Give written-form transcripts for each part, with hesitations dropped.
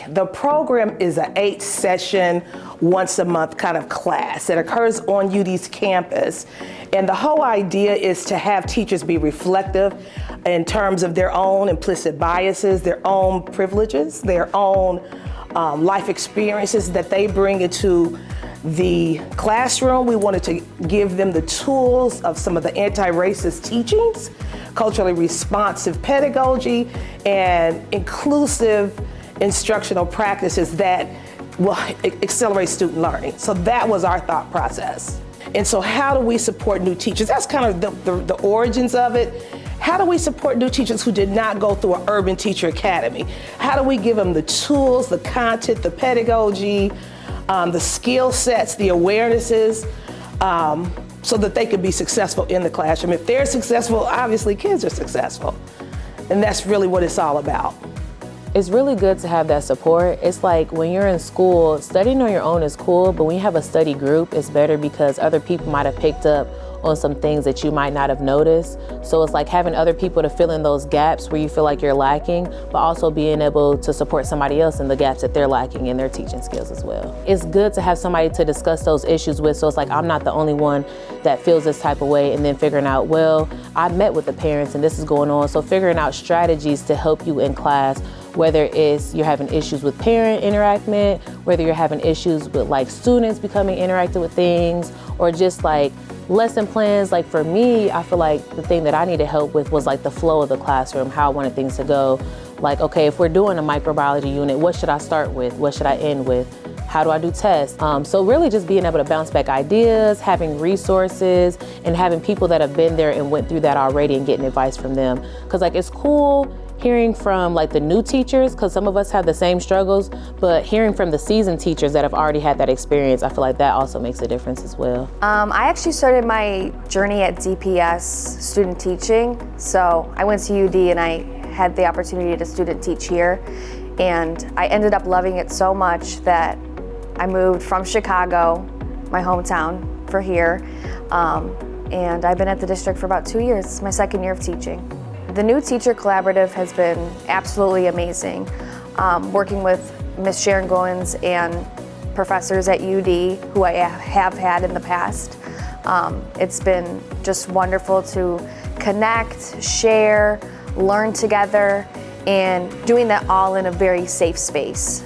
The program is an 8-session, once a month kind of class that occurs on UD's campus. And the whole idea is to have teachers be reflective in terms of their own implicit biases, their own privileges, their own life experiences that they bring into the classroom. We wanted to give them the tools of some of the anti-racist teachings, culturally responsive pedagogy, and inclusive instructional practices that will accelerate student learning. So that was our thought process. And so how do we support new teachers? That's kind of the origins of it. How do we support new teachers who did not go through an Urban Teacher Academy? How do we give them the tools, the content, the pedagogy, the skill sets, the awarenesses, so that they could be successful in the classroom? If they're successful, obviously kids are successful. And that's really what it's all about. It's really good to have that support. It's like when you're in school, studying on your own is cool, but when you have a study group, it's better because other people might have picked up on some things that you might not have noticed. So it's like having other people to fill in those gaps where you feel like you're lacking, but also being able to support somebody else in the gaps that they're lacking in their teaching skills as well. It's good to have somebody to discuss those issues with, so it's like I'm not the only one that feels this type of way, and then figuring out, well, I met with the parents and this is going on, so figuring out strategies to help you in class, whether it's you're having issues with parent interaction, whether you're having issues with like students becoming interactive with things, or just like lesson plans. Like for me, I feel like the thing that I needed help with was like the flow of the classroom, how I wanted things to go. Like, okay, if we're doing a microbiology unit, what should I start with? What should I end with? How do I do tests? So really just being able to bounce back ideas, having resources, and having people that have been there and went through that already and getting advice from them. Because like it's cool hearing from like the new teachers, because some of us have the same struggles, but hearing from the seasoned teachers that have already had that experience, I feel like that also makes a difference as well. I actually started my journey at DPS student teaching. So I went to UD and I had the opportunity to student teach here. And I ended up loving it so much that I moved from Chicago, my hometown, for here. And I've been at the district for about 2 years. It's my second year of teaching. The New Teacher Collaborative has been absolutely amazing. Working with Ms. Sharon Goins and professors at UD who I have had in the past. It's been just wonderful to connect, share, learn together, and doing that all in a very safe space.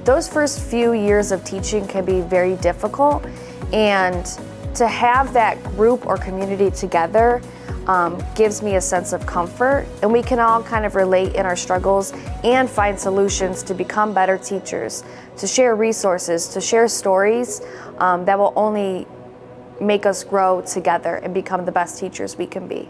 Those first few years of teaching can be very difficult, and to have that group or community together gives me a sense of comfort, and we can all kind of relate in our struggles and find solutions to become better teachers, to share resources, to share stories that will only make us grow together and become the best teachers we can be.